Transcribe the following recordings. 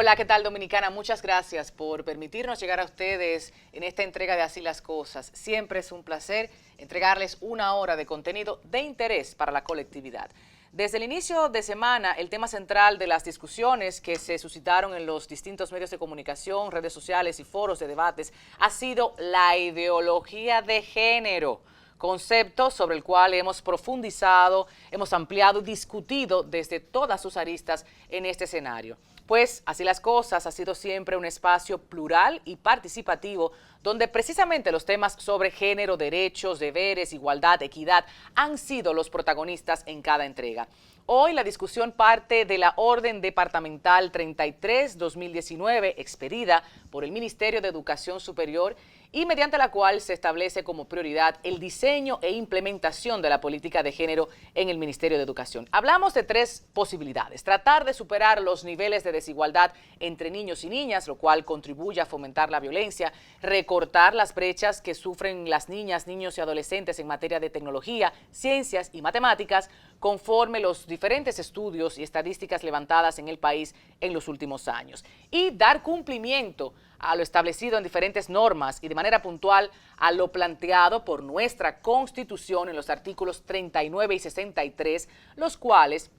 Hola, ¿qué tal, Dominicana? Muchas gracias por permitirnos llegar a ustedes en esta entrega de Así las Cosas. Siempre es un placer entregarles una hora de contenido de interés para la colectividad. Desde el inicio de semana, el tema central de las discusiones que se suscitaron en los distintos medios de comunicación, redes sociales y foros de debates ha sido la ideología de género, concepto sobre el cual hemos profundizado, hemos ampliado y discutido desde todas sus aristas en este escenario. Pues Así las Cosas ha sido siempre un espacio plural y participativo donde precisamente los temas sobre género, derechos, deberes, igualdad, equidad han sido los protagonistas en cada entrega. Hoy la discusión parte de la Orden Departamental 33-2019 expedida por el Ministerio de Educación Superior y mediante la cual se establece como prioridad el diseño e implementación de la política de género en el Ministerio de Educación. Hablamos de tres posibilidades: tratar de superar los niveles de desigualdad entre niños y niñas, lo cual contribuye a fomentar la violencia; recortar las brechas que sufren las niñas, niños y adolescentes en materia de tecnología, ciencias y matemáticas, conforme los diferentes estudios y estadísticas levantadas en el país en los últimos años; y dar cumplimiento a lo establecido en diferentes normas y de manera puntual a lo planteado por nuestra Constitución en los artículos 39 y 63, los cuales,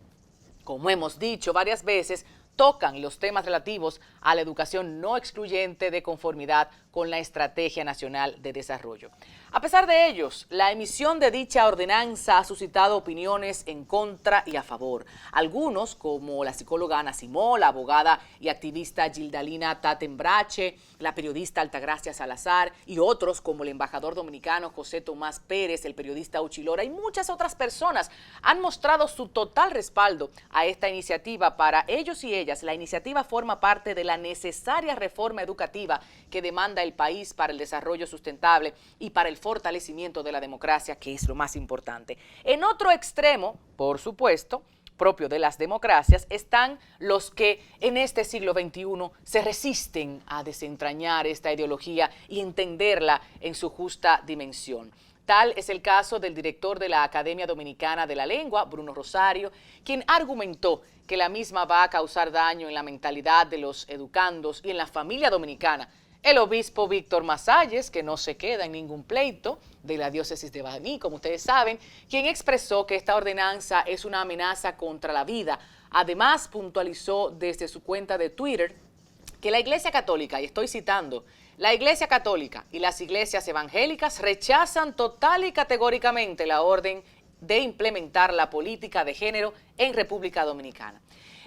como hemos dicho varias veces, tocan los temas relativos a la educación no excluyente de conformidad con la Estrategia Nacional de Desarrollo. A pesar de ellos, la emisión de dicha ordenanza ha suscitado opiniones en contra y a favor. Algunos, como la psicóloga Ana Simó, la abogada y activista Gildalina Tatembrache, la periodista Altagracia Salazar, y otros como el embajador dominicano José Tomás Pérez, el periodista Uchilora y muchas otras personas, han mostrado su total respaldo a esta iniciativa. Para ellos y ellas, la iniciativa forma parte de la necesaria reforma educativa que demanda el país para el desarrollo sustentable y para el fortalecimiento de la democracia, que es lo más importante. En otro extremo, por supuesto, propio de las democracias, están los que en este siglo XXI se resisten a desentrañar esta ideología y entenderla en su justa dimensión. Tal es el caso del director de la Academia Dominicana de la Lengua, Bruno Rosario, quien argumentó que la misma va a causar daño en la mentalidad de los educandos y en la familia dominicana. El obispo Víctor Masalles, que no se queda en ningún pleito de la diócesis de Baní, como ustedes saben, quien expresó que esta ordenanza es una amenaza contra la vida. Además, puntualizó desde su cuenta de Twitter que la Iglesia Católica, y estoy citando, la Iglesia Católica y las iglesias evangélicas rechazan total y categóricamente la orden de implementar la política de género en República Dominicana.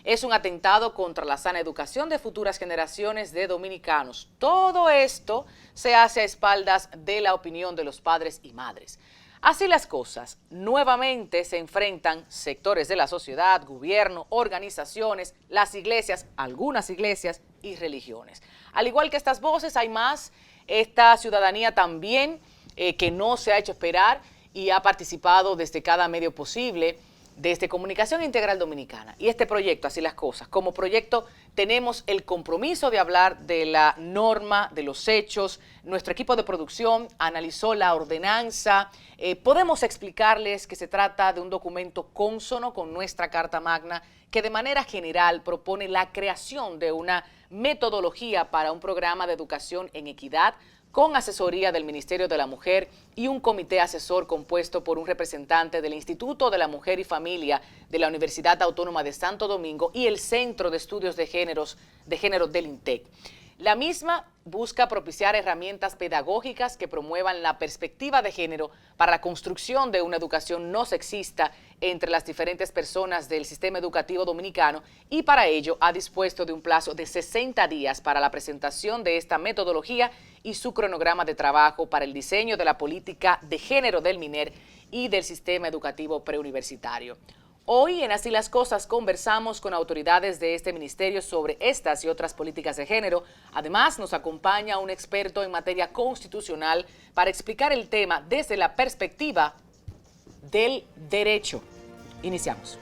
Es un atentado contra la sana educación de futuras generaciones de dominicanos. Todo esto se hace a espaldas de la opinión de los padres y madres. Así las cosas, nuevamente se enfrentan sectores de la sociedad, gobierno, organizaciones, las iglesias, algunas iglesias y religiones. Al igual que estas voces, hay más. Esta ciudadanía también que no se ha hecho esperar y ha participado desde cada medio posible, desde Comunicación Integral Dominicana. Y este proyecto, Así las Cosas, como proyecto tenemos el compromiso de hablar de la norma, de los hechos. Nuestro equipo de producción analizó la ordenanza. Podemos explicarles que se trata de un documento cónsono con nuestra Carta Magna, que de manera general propone la creación de una metodología para un programa de educación en equidad, con asesoría del Ministerio de la Mujer y un comité asesor compuesto por un representante del Instituto de la Mujer y Familia de la Universidad Autónoma de Santo Domingo y el Centro de Estudios de Género del INTEC. La misma busca propiciar herramientas pedagógicas que promuevan la perspectiva de género para la construcción de una educación no sexista entre las diferentes personas del sistema educativo dominicano, y para ello ha dispuesto de un plazo de 60 días para la presentación de esta metodología y su cronograma de trabajo para el diseño de la política de género del MINER y del sistema educativo preuniversitario. Hoy en Así las Cosas conversamos con autoridades de este ministerio sobre estas y otras políticas de género. Además, nos acompaña un experto en materia constitucional para explicar el tema desde la perspectiva del derecho. Iniciamos.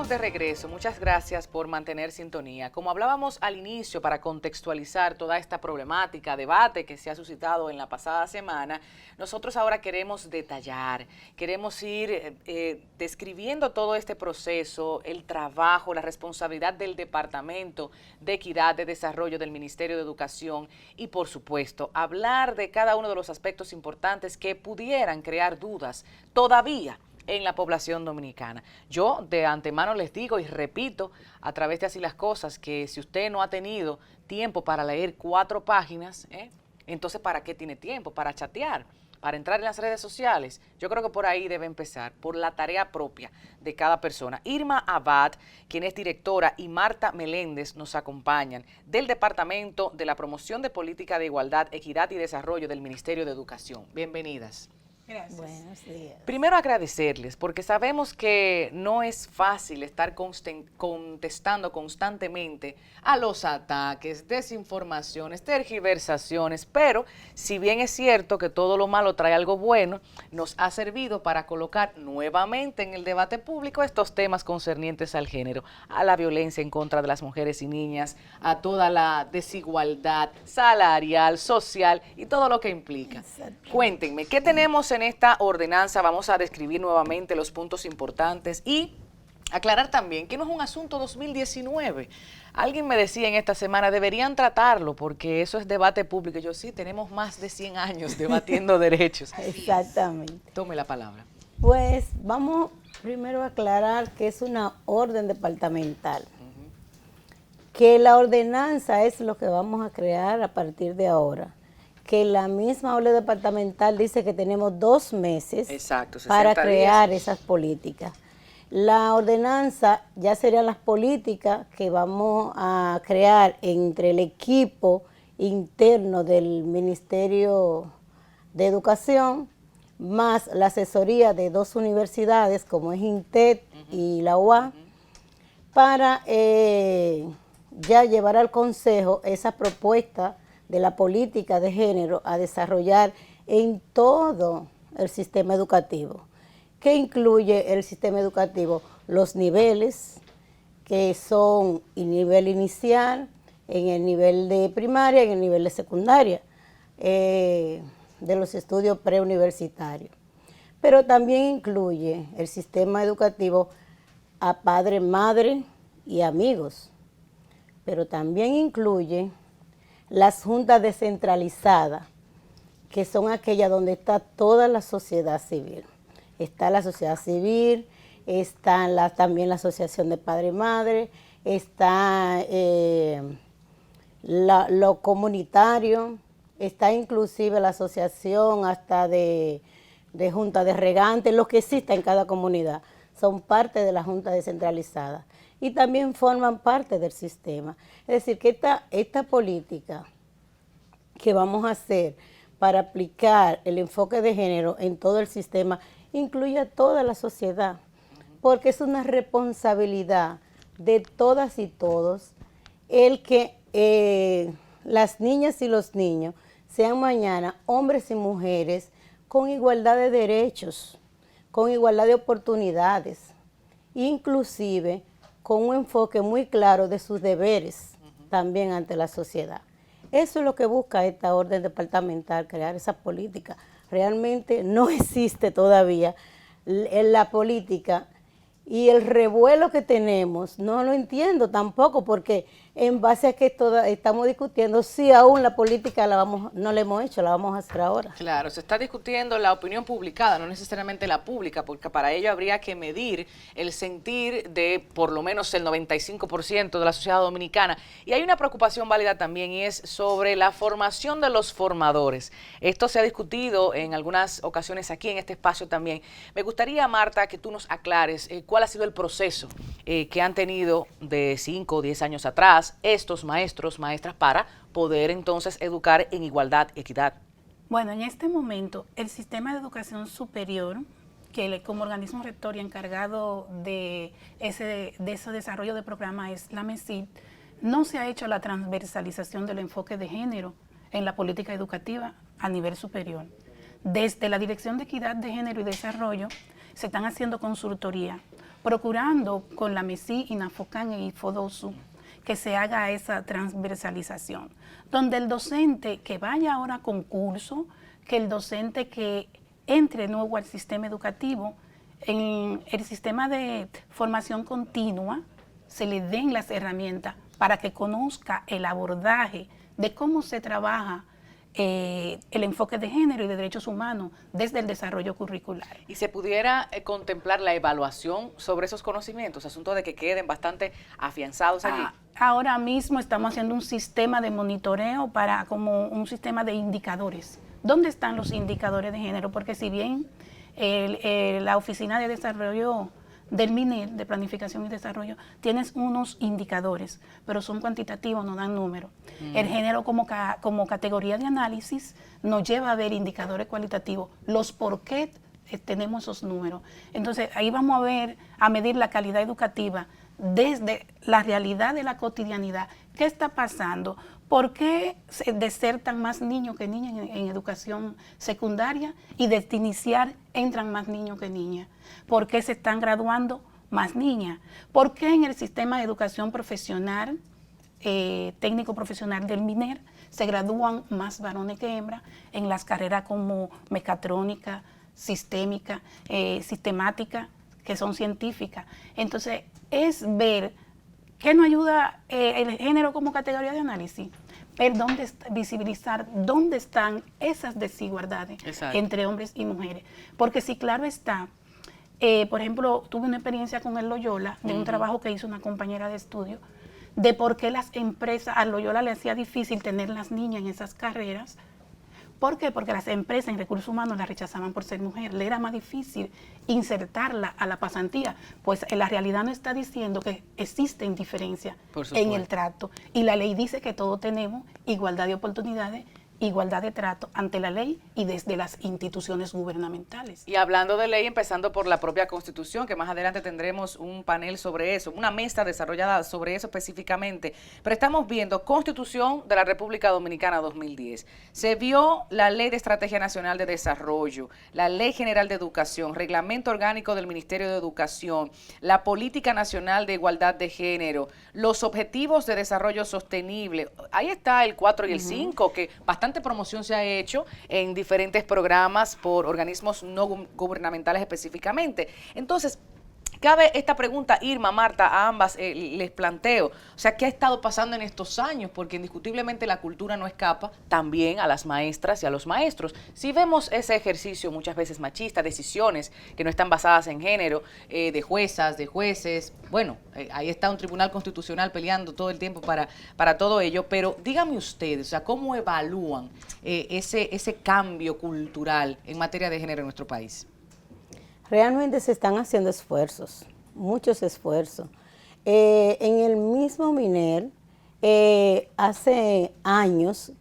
Estamos de regreso. Muchas gracias por mantener sintonía. Como hablábamos al inicio, para contextualizar toda esta problemática, debate que se ha suscitado en la pasada semana, nosotros ahora queremos detallar, queremos ir describiendo todo este proceso, el trabajo, la responsabilidad del Departamento de Equidad, de Desarrollo del Ministerio de Educación y, por supuesto, hablar de cada uno de los aspectos importantes que pudieran crear dudas todavía en la población dominicana. Yo de antemano les digo y repito a través de Así las Cosas que si usted no ha tenido tiempo para leer 4 páginas, entonces ¿para qué tiene tiempo? Para chatear, para entrar en las redes sociales. Yo creo que por ahí debe empezar, por la tarea propia de cada persona. Irma Abad, quien es directora, y Marta Meléndez nos acompañan del Departamento de la Promoción de Política de Igualdad, Equidad y Desarrollo del Ministerio de Educación. Bienvenidas. Gracias. Buenos días. Primero agradecerles, porque sabemos que no es fácil estar contestando constantemente a los ataques, desinformaciones, tergiversaciones, pero si bien es cierto que todo lo malo trae algo bueno, nos ha servido para colocar nuevamente en el debate público estos temas concernientes al género, a la violencia en contra de las mujeres y niñas, a toda la desigualdad salarial, social y todo lo que implica. Exacto. Cuéntenme, ¿qué tenemos en esta ordenanza? Vamos a describir nuevamente los puntos importantes y aclarar también que no es un asunto 2019. Alguien me decía en esta semana, deberían tratarlo porque eso es debate público. Yo sí, tenemos más de 100 años debatiendo derechos. Exactamente. Tome la palabra. Pues vamos primero a aclarar que es una orden departamental. Que la ordenanza es lo que vamos a crear a partir de ahora. Que la misma orden departamental dice que tenemos 2 meses para crear esas políticas. La ordenanza ya serían las políticas que vamos a crear entre el equipo interno del Ministerio de Educación, más la asesoría de 2 universidades como es INTED y la UA, para ya llevar al Consejo esa propuesta de la política de género a desarrollar en todo el sistema educativo. ¿Qué incluye el sistema educativo? Los niveles, que son el nivel inicial, en el nivel de primaria, en el nivel de secundaria, de los estudios preuniversitarios. Pero también incluye el sistema educativo a padre, madre y amigos. Pero también incluye las juntas descentralizadas, que son aquellas donde está toda la sociedad civil. Está la sociedad civil, está también la asociación de padre y madre, está lo comunitario, está inclusive la asociación hasta de junta de regantes, lo que exista en cada comunidad. Son parte de la junta descentralizada y también forman parte del sistema. Es decir, que esta política que vamos a hacer para aplicar el enfoque de género en todo el sistema incluye a toda la sociedad, porque es una responsabilidad de todas y todos el que las niñas y los niños sean mañana hombres y mujeres con igualdad de derechos, con igualdad de oportunidades, inclusive con un enfoque muy claro de sus deberes también ante la sociedad. Eso es lo que busca esta orden departamental, crear esa política. Realmente no existe todavía en la política y el revuelo que tenemos, no lo entiendo tampoco, porque en base a que estamos discutiendo si aún la política no la hemos hecho, la vamos a hacer ahora. Claro, se está discutiendo la opinión publicada, no necesariamente la pública, porque para ello habría que medir el sentir de por lo menos el 95% de la sociedad dominicana. Y hay una preocupación válida también y es sobre la formación de los formadores. Esto se ha discutido en algunas ocasiones aquí en este espacio también. Me gustaría, Marta, que tú nos aclares cuál ha sido el proceso que han tenido de 5 o 10 años atrás estos maestros, maestras, para poder entonces educar en igualdad y equidad. Bueno, en este momento el sistema de educación superior, que como organismo rector y encargado de ese desarrollo de programa es la MESID, no se ha hecho la transversalización del enfoque de género en la política educativa a nivel superior. Desde la Dirección de Equidad de Género y Desarrollo se están haciendo consultorías procurando con la MESI, INAFOCAN e IFODOSU que se haga esa transversalización, donde el docente que vaya ahora a concurso, que el docente que entre nuevo al sistema educativo, en el sistema de formación continua, se le den las herramientas para que conozca el abordaje de cómo se trabaja el enfoque de género y de derechos humanos desde el desarrollo curricular. Y se pudiera contemplar la evaluación sobre esos conocimientos, asunto de que queden bastante afianzados allí. Ahora mismo estamos haciendo un sistema de monitoreo para como un sistema de indicadores. ¿Dónde están los indicadores de género? Porque si bien la Oficina de Desarrollo del MINER, de Planificación y Desarrollo, tienes unos indicadores, pero son cuantitativos, no dan números. El género como categoría de análisis nos lleva a ver indicadores cualitativos, los por qué tenemos esos números. Entonces, ahí vamos a medir la calidad educativa desde la realidad de la cotidianidad. ¿Qué está pasando? ¿Por qué desertan más niños que niñas en educación secundaria y desde iniciar entran más niños que niñas? ¿Por qué se están graduando más niñas? ¿Por qué en el sistema de educación profesional, técnico profesional del MINER, se gradúan más varones que hembras en las carreras como mecatrónica, sistémica, sistemática, que son científicas? Entonces, es ver qué nos ayuda el género como categoría de análisis, ver visibilizar dónde están esas desigualdades entre hombres y mujeres. Porque si claro está, por ejemplo, tuve una experiencia con el Loyola, de un trabajo que hizo una compañera de estudio, de por qué las empresas, a Loyola le hacía difícil tener las niñas en esas carreras. ¿Por qué? Porque las empresas en recursos humanos la rechazaban por ser mujer. Le era más difícil insertarla a la pasantía. Pues la realidad nos está diciendo que existen diferencias en el trato. Y la ley dice que todos tenemos igualdad de oportunidades, igualdad de trato ante la ley y desde las instituciones gubernamentales. Y hablando de ley, empezando por la propia Constitución, que más adelante tendremos un panel sobre eso, una mesa desarrollada sobre eso específicamente, pero estamos viendo Constitución de la República Dominicana 2010. Se vio la Ley de Estrategia Nacional de Desarrollo, la Ley General de Educación, Reglamento Orgánico del Ministerio de Educación, la Política Nacional de Igualdad de Género, los Objetivos de Desarrollo Sostenible. Ahí está el 4 y el 5, que bastante promoción se ha hecho en diferentes programas por organismos no gubernamentales específicamente. Entonces, cabe esta pregunta, Irma, Marta, a ambas les planteo, o sea, ¿qué ha estado pasando en estos años? Porque indiscutiblemente la cultura no escapa también a las maestras y a los maestros. Si vemos ese ejercicio muchas veces machista, decisiones que no están basadas en género, de juezas, de jueces, bueno, ahí está un tribunal constitucional peleando todo el tiempo para todo ello, pero díganme ustedes, o sea, ¿cómo evalúan ese cambio cultural en materia de género en nuestro país? Realmente se están haciendo esfuerzos, muchos esfuerzos. En el mismo MINER, hace años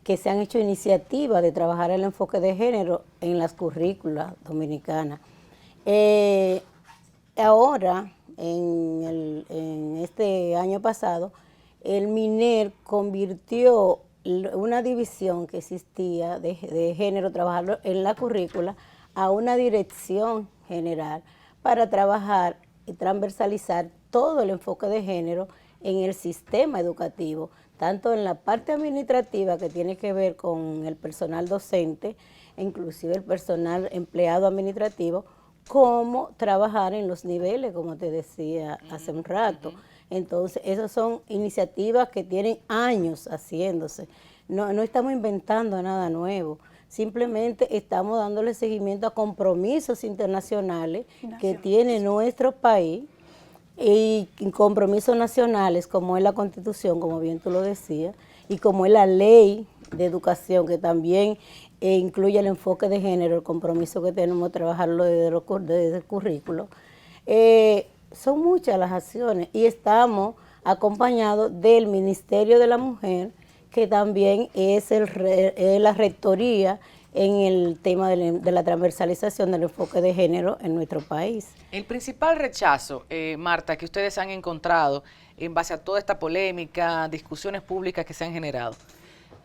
que se han hecho iniciativas de trabajar el enfoque de género en las currículas dominicanas. Ahora, en este año pasado, el MINER convirtió una división que existía de género, trabajarlo en la currícula, a una dirección general para trabajar y transversalizar todo el enfoque de género en el sistema educativo, tanto en la parte administrativa que tiene que ver con el personal docente, inclusive el personal empleado administrativo, como trabajar en los niveles, como te decía hace un rato. Entonces, esas son iniciativas que tienen años haciéndose. No estamos inventando nada nuevo. Simplemente estamos dándole seguimiento a compromisos internacionales que tiene nuestro país y compromisos nacionales como es la Constitución, como bien tú lo decías, y como es la Ley de Educación, que también incluye el enfoque de género, el compromiso que tenemos de trabajarlo desde el currículo. Son muchas las acciones y estamos acompañados del Ministerio de la Mujer, que también es la rectoría en el tema de la transversalización del enfoque de género en nuestro país. El principal rechazo, Marta, que ustedes han encontrado en base a toda esta polémica, discusiones públicas que se han generado,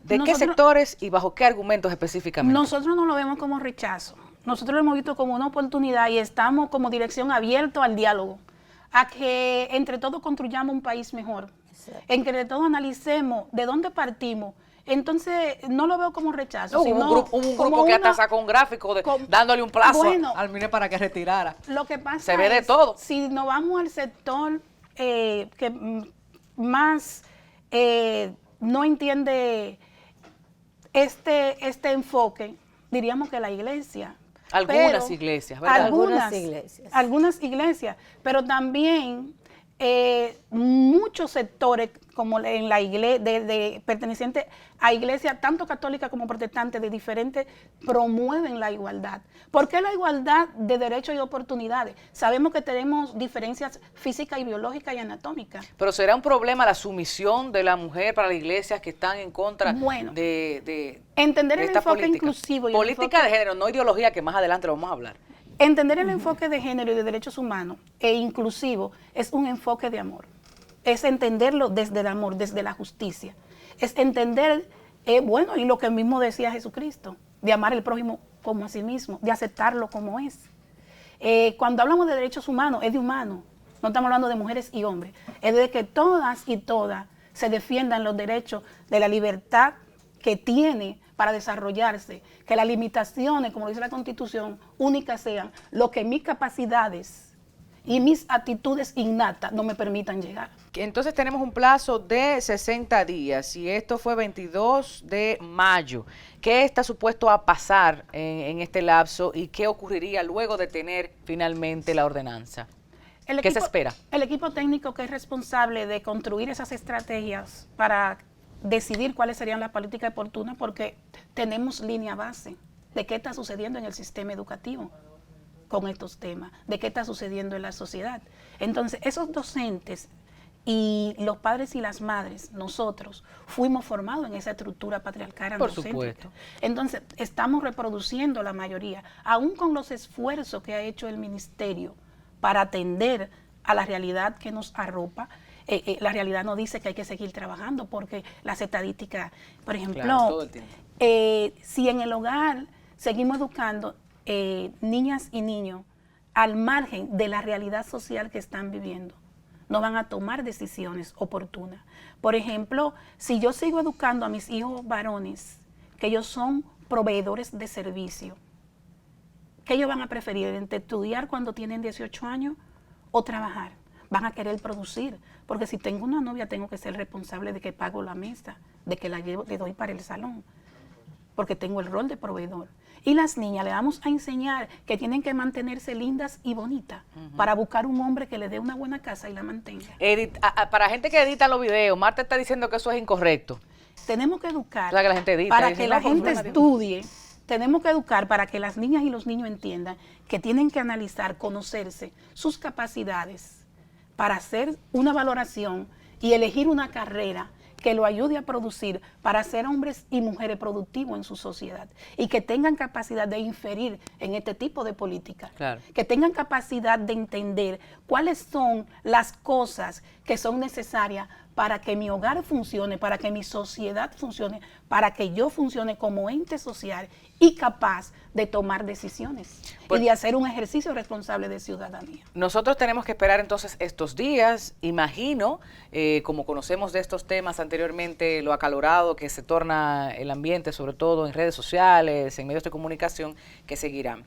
¿de qué sectores y bajo qué argumentos específicamente? Nosotros no lo vemos como rechazo, nosotros lo hemos visto como una oportunidad y estamos como dirección abierta al diálogo. a que entre todos construyamos un país mejor, Exacto. en que entre todos analicemos de dónde partimos. Entonces, no lo veo como rechazo, No, sino hubo un como grupo que hasta una- sacó un gráfico com- dándole un plazo Bueno, al MINE para que retirara. Lo que pasa Se ve de es, todo. si nos vamos al sector que más no entiende este enfoque, diríamos que la iglesia. Algunas iglesias, ¿verdad? Algunas iglesias, pero también muchos sectores como en la iglesia, pertenecientes a iglesias tanto católicas como protestantes de diferentes, promueven la igualdad. ¿Por qué la igualdad de derechos y oportunidades? Sabemos que tenemos diferencias físicas y biológicas y anatómicas. Pero ¿será un problema la sumisión de la mujer para las iglesias que están en contra Bueno, de entender de el esta enfoque política? inclusivo y el Política de género, no ideología, que más adelante lo vamos a hablar. Entender el enfoque de género y de derechos humanos e inclusivo es un enfoque de amor. Es entenderlo desde el amor, desde la justicia. Es entender, bueno, y lo que mismo decía Jesucristo, de amar al prójimo como a sí mismo, de aceptarlo como es. Cuando hablamos de derechos humanos, es de humanos. No estamos hablando de mujeres y hombres. Es de que todas y todas se defiendan los derechos de la libertad que tiene para desarrollarse, que las limitaciones, como dice la Constitución, únicas sean lo que mis capacidades y mis actitudes innatas no me permitan llegar. Entonces tenemos un plazo de 60 días y esto fue 22 de mayo. ¿Qué está supuesto a pasar en este lapso y qué ocurriría luego de tener finalmente la ordenanza? ¿Qué se espera? El equipo técnico que es responsable de construir esas estrategias para decidir cuáles serían las políticas oportunas, porque tenemos línea base de qué está sucediendo en el sistema educativo con estos temas, de qué está sucediendo en la sociedad. Entonces, esos docentes y los padres y las madres, nosotros, fuimos formados en esa estructura patriarcal androcéntrica. Por supuesto. Entonces, estamos reproduciendo la mayoría, aún con los esfuerzos que ha hecho el ministerio para atender a la realidad que nos arropa. La realidad nos dice que hay que seguir trabajando porque las estadísticas, por ejemplo, claro, todo el tiempo. Si en el hogar seguimos educando niñas y niños al margen de la realidad social que están viviendo, no van a tomar decisiones oportunas. Por ejemplo, si yo sigo educando a mis hijos varones, que ellos son proveedores de servicio, ¿qué ellos van a preferir entre estudiar cuando tienen 18 años o trabajar? Van a querer producir, porque si tengo una novia tengo que ser responsable de que pago la mesa, de que la llevo, le doy para el salón, porque tengo el rol de proveedor. Y las niñas le vamos a enseñar que tienen que mantenerse lindas y bonitas para buscar un hombre que le dé una buena casa y la mantenga. Para gente que edita los videos, Marta está diciendo que eso es incorrecto. Tenemos que educar O sea, que la gente edita, para dice, que no, la pues, gente no, estudie. Tenemos que educar para que las niñas y los niños entiendan que tienen que analizar, conocerse sus capacidades para hacer una valoración y elegir una carrera que lo ayude a producir para ser hombres y mujeres productivos en su sociedad y que tengan capacidad de inferir en este tipo de política, Claro. que tengan capacidad de entender cuáles son las cosas que son necesarias para que mi hogar funcione, para que mi sociedad funcione, para que yo funcione como ente social y capaz de tomar decisiones y de hacer un ejercicio responsable de ciudadanía. Nosotros tenemos que esperar entonces estos días, imagino, como conocemos de estos temas anteriormente, lo acalorado que se torna el ambiente, sobre todo en redes sociales, en medios de comunicación, que seguirán.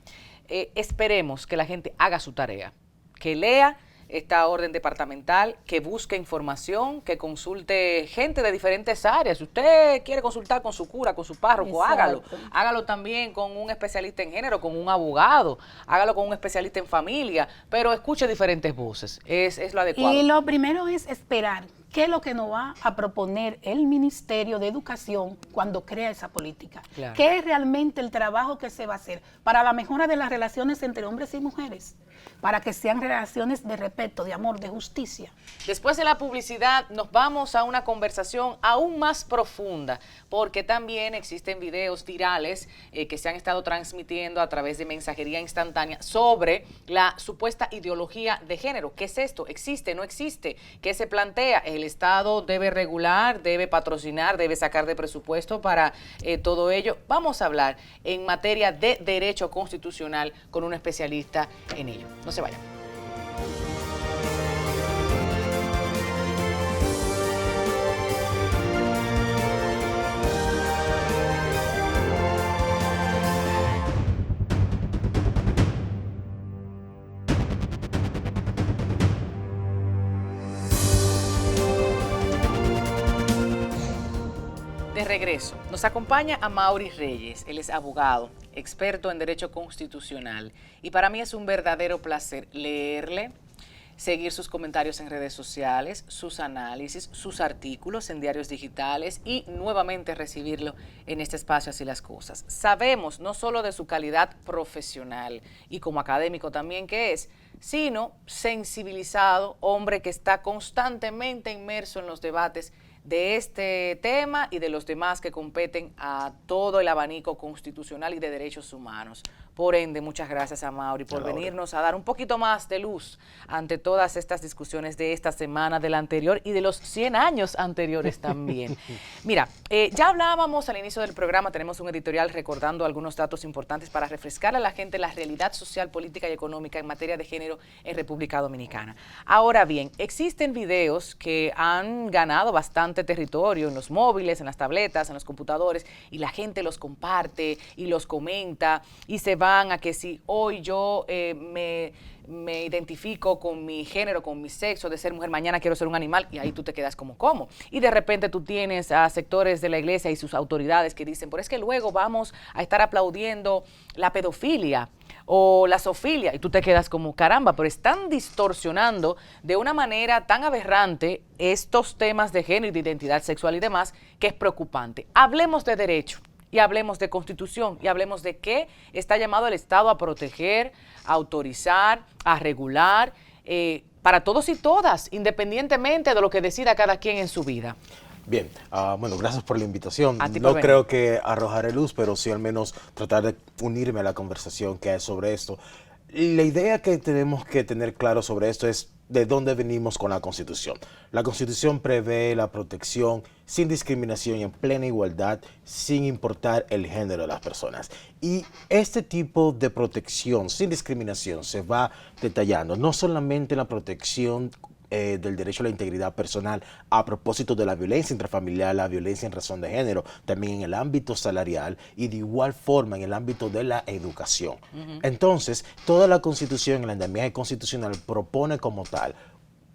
Esperemos que la gente haga su tarea, que lea esta orden departamental, que busque información, que consulte gente de diferentes áreas. Si usted quiere consultar con su cura, con su párroco, hágalo. Hágalo también con un especialista en género, con un abogado, hágalo con un especialista en familia, pero escuche diferentes voces, es lo adecuado. Y lo primero es esperar qué es lo que nos va a proponer el Ministerio de Educación cuando crea esa política. Claro. ¿Qué es realmente el trabajo que se va a hacer para la mejora de las relaciones entre hombres y mujeres? Para que sean relaciones de respeto, de amor, de justicia. Después de la publicidad nos vamos a una conversación aún más profunda, porque también existen videos virales que se han estado transmitiendo a través de mensajería instantánea sobre la supuesta ideología de género. ¿Qué es esto? ¿Existe? ¿No existe? ¿Qué se plantea? ¿El Estado debe regular, debe patrocinar, debe sacar de presupuesto para todo ello? Vamos a hablar en materia de derecho constitucional con un especialista en ello. No se vayan. regreso, nos acompaña Amaury Reyes. Él es abogado, experto en Derecho Constitucional. Y para mí es un verdadero placer leerle, seguir sus comentarios en redes sociales, sus análisis, sus artículos en diarios digitales y nuevamente recibirlo en este espacio Así las Cosas. Sabemos no solo de su calidad profesional y como académico también que es, sino sensibilizado, hombre que está constantemente inmerso en los debates de este tema y de los demás que competen a todo el abanico constitucional y de derechos humanos. Por ende, muchas gracias, Amaury, por venirnos a dar un poquito más de luz ante todas estas discusiones de esta semana, de la anterior y de los 100 años anteriores también. Mira, ya hablábamos al inicio del programa, tenemos un editorial recordando algunos datos importantes para refrescar a la gente la realidad social, política y económica en materia de género en República Dominicana. Ahora bien, existen videos que han ganado bastante territorio en los móviles, en las tabletas, en los computadores, y la gente los comparte y los comenta y se van a que si hoy yo me identifico con mi género, con mi sexo de ser mujer, mañana quiero ser un animal, y ahí tú te quedas como, ¿cómo? Y de repente tú tienes a sectores de la iglesia y sus autoridades que dicen, pero es que luego vamos a estar aplaudiendo la pedofilia o la zoofilia, y tú te quedas como, caramba, pero están distorsionando de una manera tan aberrante estos temas de género y de identidad sexual y demás, que es preocupante. Hablemos de derecho. Y hablemos de Constitución, y hablemos de qué está llamado el Estado a proteger, a autorizar, a regular, para todos y todas, independientemente de lo que decida cada quien en su vida. Bien, bueno, gracias por la invitación. No creo que arrojaré luz, pero sí al menos tratar de unirme a la conversación que hay sobre esto. La idea que tenemos que tener claro sobre esto es de dónde venimos con la Constitución. La Constitución prevé la protección sin discriminación y en plena igualdad, sin importar el género de las personas. Y este tipo de protección sin discriminación se va detallando, no solamente en la protección del derecho a la integridad personal a propósito de la violencia intrafamiliar, la violencia en razón de género, también en el ámbito salarial y de igual forma en el ámbito de la educación. Entonces, toda la Constitución, el andamiaje constitucional propone como tal,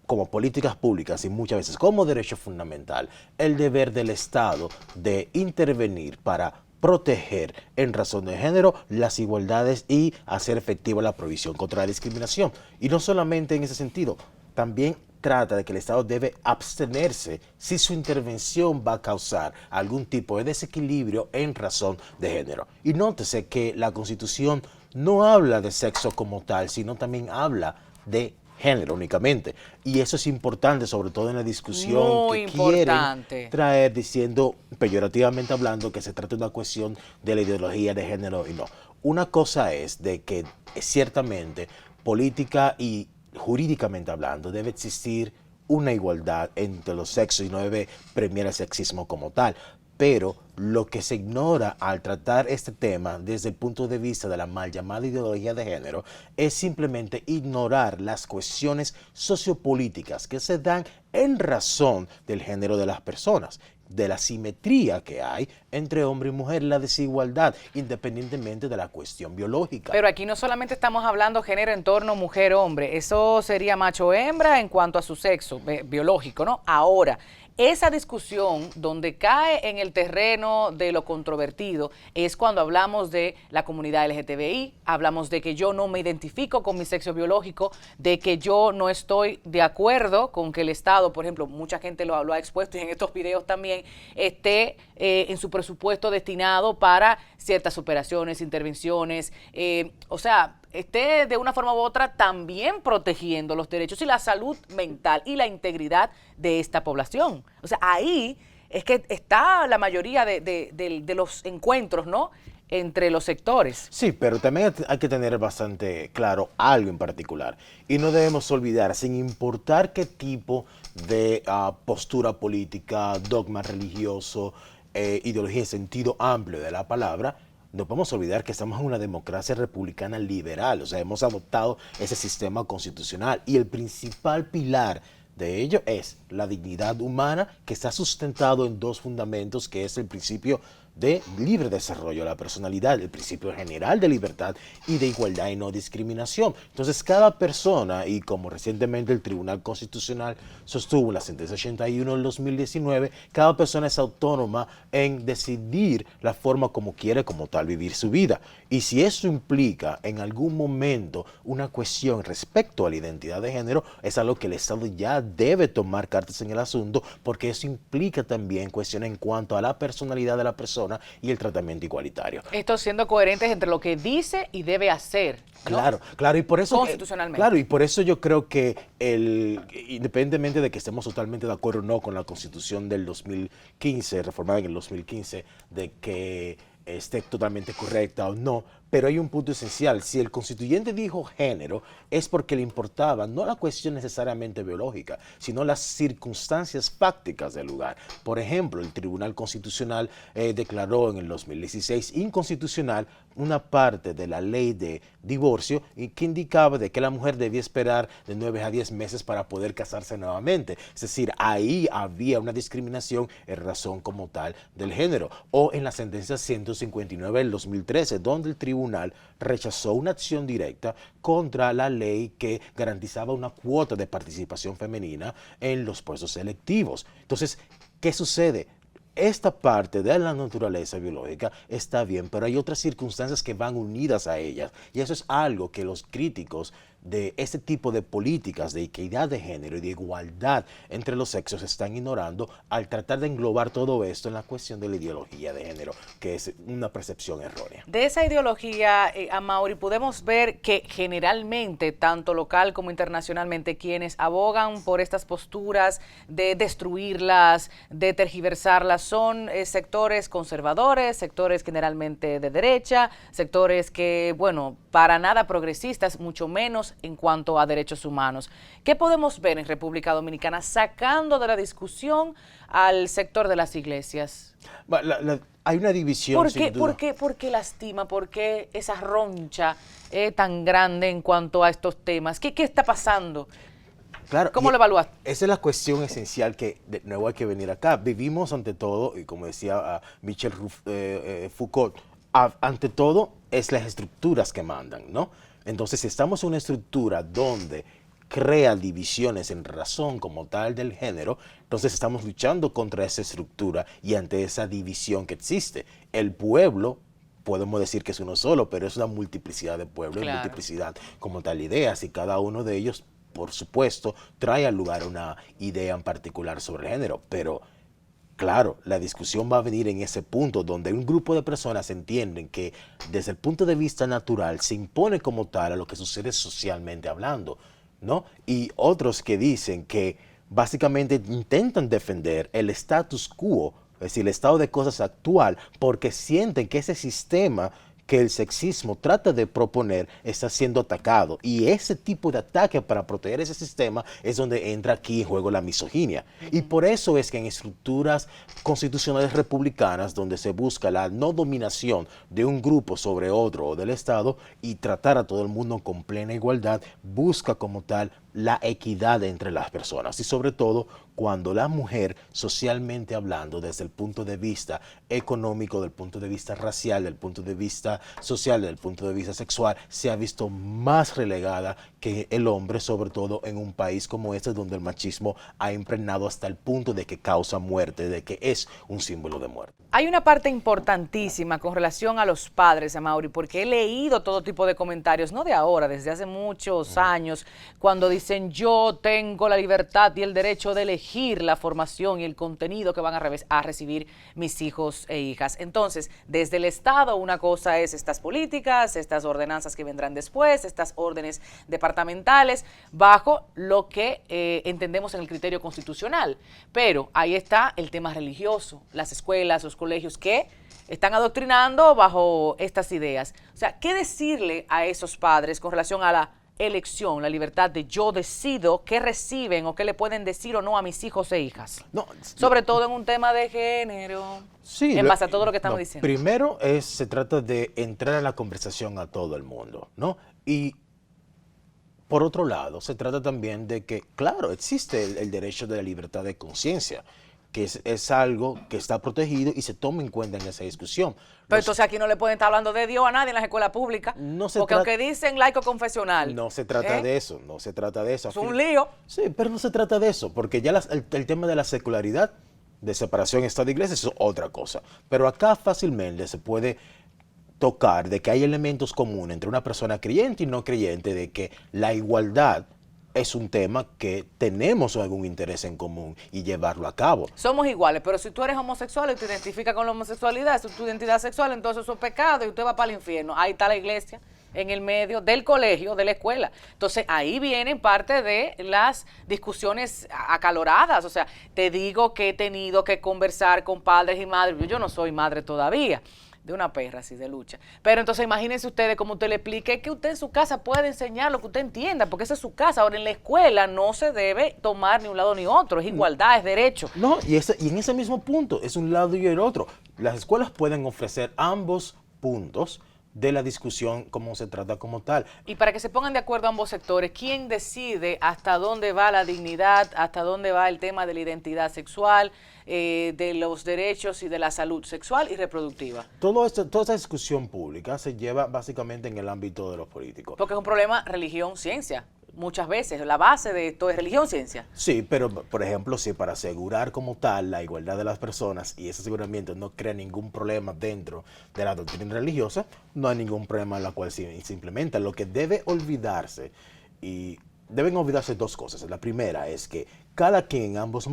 como políticas públicas y muchas veces como derecho fundamental, el deber del Estado de intervenir para proteger en razón de género las igualdades y hacer efectiva la prohibición contra la discriminación. Y no solamente en ese sentido, también trata de que el Estado debe abstenerse si su intervención va a causar algún tipo de desequilibrio en razón de género. Y nótese que la Constitución no habla de sexo como tal, sino también habla de género únicamente. Y eso es importante, sobre todo en la discusión que quieren traer, diciendo, peyorativamente hablando, que se trata de una cuestión de la ideología de género y no. Una cosa es de que ciertamente política y jurídicamente hablando, debe existir una igualdad entre los sexos y no debe premiar el sexismo como tal. Pero lo que se ignora al tratar este tema desde el punto de vista de la mal llamada ideología de género es simplemente ignorar las cuestiones sociopolíticas que se dan en razón del género de las personas, de la simetría que hay entre hombre y mujer, la desigualdad, independientemente de la cuestión biológica. Pero aquí no solamente estamos hablando género en torno mujer-hombre, eso sería macho-hembra en cuanto a su sexo biológico, ¿no? Ahora, esa discusión donde cae en el terreno de lo controvertido es cuando hablamos de la comunidad LGTBI, hablamos de que yo no me identifico con mi sexo biológico, de que yo no estoy de acuerdo con que el Estado, por ejemplo, mucha gente lo ha expuesto y en estos videos también, esté en su presupuesto destinado para ciertas operaciones, intervenciones, o sea, esté de una forma u otra también protegiendo los derechos y la salud mental y la integridad de esta población. O sea, ahí es que está la mayoría de los encuentros, ¿no?, entre los sectores. Sí, pero también hay que tener bastante claro algo en particular. Y no debemos olvidar, sin importar qué tipo de postura política, dogma religioso, ideología en sentido amplio de la palabra, no podemos olvidar que estamos en una democracia republicana liberal, o sea, hemos adoptado ese sistema constitucional y el principal pilar de ello es la dignidad humana, que está sustentado en dos fundamentos, que es el principio de libre desarrollo de la personalidad, el principio general de libertad y de igualdad y no discriminación. Entonces, cada persona, y como recientemente el Tribunal Constitucional sostuvo en la sentencia 81 del 2019, cada persona es autónoma en decidir la forma como quiere como tal vivir su vida. Y si eso implica en algún momento una cuestión respecto a la identidad de género, es algo que el Estado ya debe tomar cartas en el asunto, porque eso implica también cuestiones en cuanto a la personalidad de la persona y el tratamiento igualitario. Esto siendo coherentes entre lo que dice y debe hacer, ¿no? Claro, y por eso constitucionalmente. Claro, y por eso yo creo que independientemente de que estemos totalmente de acuerdo o no con la Constitución del 2015, reformada en el 2015, de que esté totalmente correcta o no, pero hay un punto esencial. Si el constituyente dijo género, es porque le importaba no la cuestión necesariamente biológica, sino las circunstancias fácticas del lugar. Por ejemplo, el Tribunal Constitucional declaró en el 2016 inconstitucional una parte de la ley de divorcio y que indicaba de que la mujer debía esperar de 9 a 10 meses para poder casarse nuevamente. Es decir, ahí había una discriminación en razón como tal del género. O en la sentencia 159 del 2013, donde el tribunal rechazó una acción directa contra la ley que garantizaba una cuota de participación femenina en los puestos electivos. Entonces, ¿qué sucede? Esta parte de la naturaleza biológica está bien, pero hay otras circunstancias que van unidas a ellas. Y eso es algo que los críticos de este tipo de políticas de equidad de género y de igualdad entre los sexos están ignorando al tratar de englobar todo esto en la cuestión de la ideología de género, que es una percepción errónea. De esa ideología, Amaury, podemos ver que generalmente, tanto local como internacionalmente, quienes abogan por estas posturas de destruirlas, de tergiversarlas, son sectores conservadores, sectores generalmente de derecha, sectores que, bueno, para nada progresistas, mucho menos en cuanto a derechos humanos. ¿Qué podemos ver en República Dominicana sacando de la discusión al sector de las iglesias? Hay una división. ¿Por qué lastima? ¿Por qué esa roncha tan grande en cuanto a estos temas? ¿Qué está pasando? Claro, ¿Cómo lo evalúas? Esa es la cuestión esencial que de nuevo hay que venir acá. Vivimos ante todo, y como decía Michel Foucault, ante todo es las estructuras que mandan, ¿no? Entonces, si estamos en una estructura donde crea divisiones en razón como tal del género, entonces estamos luchando contra esa estructura y ante esa división que existe. El pueblo, podemos decir que es uno solo, pero es una multiplicidad de pueblos, claro, multiplicidad como tal de ideas, y cada uno de ellos, por supuesto, trae al lugar una idea en particular sobre el género, pero claro, la discusión va a venir en ese punto donde un grupo de personas entienden que desde el punto de vista natural se impone como tal a lo que sucede socialmente hablando, ¿no? Y otros que dicen que básicamente intentan defender el status quo, es decir, el estado de cosas actual, porque sienten que ese sistema que el sexismo trata de proponer está siendo atacado, y ese tipo de ataque para proteger ese sistema es donde entra aquí en juego la misoginia. Y por eso es que en estructuras constitucionales republicanas donde se busca la no dominación de un grupo sobre otro o del Estado y tratar a todo el mundo con plena igualdad, busca como tal la equidad entre las personas, y sobre todo cuando la mujer, socialmente hablando, desde el punto de vista económico, del punto de vista racial, del punto de vista social, del punto de vista sexual, se ha visto más relegada que el hombre, sobre todo en un país como este donde el machismo ha impregnado hasta el punto de que causa muerte, de que es un símbolo de muerte. Hay una parte importantísima con relación a los padres, Amaury, porque he leído todo tipo de comentarios, no de ahora, desde hace muchos años, cuando dicen yo tengo la libertad y el derecho de elegir la formación y el contenido que van a recibir mis hijos e hijas. Entonces, desde el Estado, una cosa es estas políticas, estas ordenanzas que vendrán después, estas órdenes departamentales, bajo lo que entendemos en el criterio constitucional. Pero ahí está el tema religioso, las escuelas, los colegios que están adoctrinando bajo estas ideas. O sea, ¿qué decirle a esos padres con relación a la elección, la libertad de yo decido qué reciben o qué le pueden decir o no a mis hijos e hijas? No, sobre todo en un tema de género, sí, en base a todo lo que estamos diciendo. Primero se trata de entrar a la conversación a todo el mundo, ¿no? Y por otro lado, se trata también de que, claro, existe el derecho de la libertad de conciencia, que es algo que está protegido y se toma en cuenta en esa discusión. Pero entonces aquí no le pueden estar hablando de Dios a nadie en las escuelas públicas, porque aunque dicen laico confesional. No se trata de eso, no se trata de eso. Es un lío. Sí, pero no se trata de eso, porque ya el tema de la secularidad, de separación Estado-Iglesia, es otra cosa. Pero acá fácilmente se puede tocar de que hay elementos comunes entre una persona creyente y no creyente, de que la igualdad es un tema que tenemos algún interés en común y llevarlo a cabo. Somos iguales, pero si tú eres homosexual y te identificas con la homosexualidad, es tu identidad sexual, entonces eso es pecado y usted va para el infierno. Ahí está la iglesia, en el medio del colegio, de la escuela. Entonces ahí vienen parte de las discusiones acaloradas. O sea, te digo que he tenido que conversar con padres y madres. Yo no soy madre todavía, de una perra así de lucha. Pero entonces imagínense ustedes, como usted le explique, que usted en su casa puede enseñar lo que usted entienda, porque esa es su casa. Ahora en la escuela no se debe tomar ni un lado ni otro, es igualdad, es derecho. No, y en ese mismo punto, es un lado y el otro. Las escuelas pueden ofrecer ambos puntos de la discusión como se trata como tal. Y para que se pongan de acuerdo ambos sectores, ¿quién decide hasta dónde va la dignidad, hasta dónde va el tema de la identidad sexual, de los derechos y de la salud sexual y reproductiva? Toda esta discusión pública se lleva básicamente en el ámbito de los políticos. Porque es un problema religión-ciencia. Muchas veces la base de esto es religión-ciencia. Sí, pero por ejemplo, si para asegurar como tal la igualdad de las personas y ese aseguramiento no crea ningún problema dentro de la doctrina religiosa, no hay ningún problema en la cual se implementa. Lo que debe olvidarse, y deben olvidarse dos cosas. La primera es que cada quien en ambos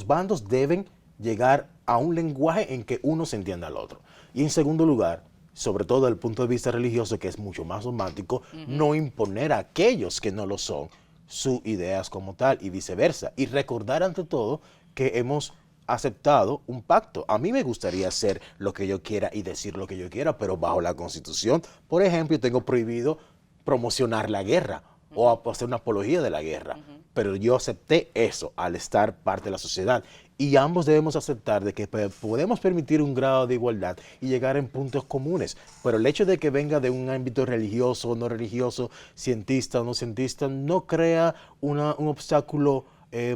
bandos deben llegar a un lenguaje en que uno se entienda al otro. Y en segundo lugar, sobre todo desde el punto de vista religioso, que es mucho más romántico, no imponer a aquellos que no lo son sus ideas como tal y viceversa. Y recordar ante todo que hemos aceptado un pacto. A mí me gustaría hacer lo que yo quiera y decir lo que yo quiera, pero bajo la Constitución, por ejemplo, yo tengo prohibido promocionar la guerra o hacer una apología de la guerra. Pero yo acepté eso al estar parte de la sociedad. Y ambos debemos aceptar de que podemos permitir un grado de igualdad y llegar en puntos comunes. Pero el hecho de que venga de un ámbito religioso o no religioso, cientista o no cientista, no crea un obstáculo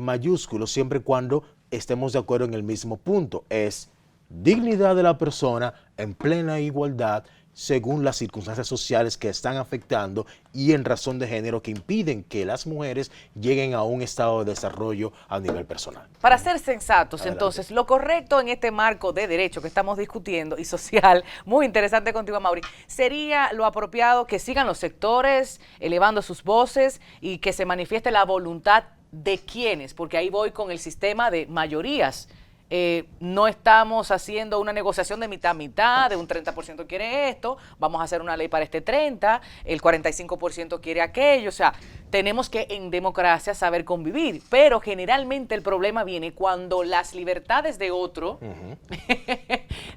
mayúsculo siempre y cuando estemos de acuerdo en el mismo punto. Es dignidad de la persona en plena igualdad según las circunstancias sociales que están afectando y en razón de género que impiden que las mujeres lleguen a un estado de desarrollo a nivel personal. Para ser sensatos, Adelante. entonces, lo correcto en este marco de derecho que estamos discutiendo y social, muy interesante contigo, Mauri, sería lo apropiado que sigan los sectores elevando sus voces y que se manifieste la voluntad de quienes, porque ahí voy con el sistema de mayorías. No estamos haciendo una negociación de mitad a mitad, de un 30% quiere esto, vamos a hacer una ley para este 30%, el 45% quiere aquello. O sea, tenemos que en democracia saber convivir, pero generalmente el problema viene cuando las libertades de otro,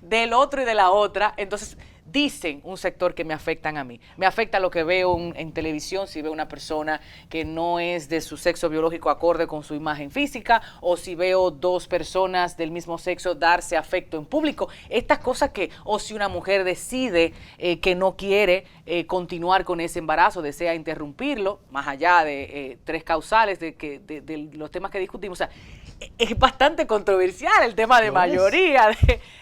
del otro y de la otra, entonces dicen un sector que me afectan a mí. Me afecta lo que veo en televisión, si veo una persona que no es de su sexo biológico acorde con su imagen física, o si veo dos personas del mismo sexo darse afecto en público. Estas cosas que, o si una mujer decide que no quiere continuar con ese embarazo, desea interrumpirlo, más allá de tres causales de los temas que discutimos. O sea, es bastante controversial el tema de mayoría,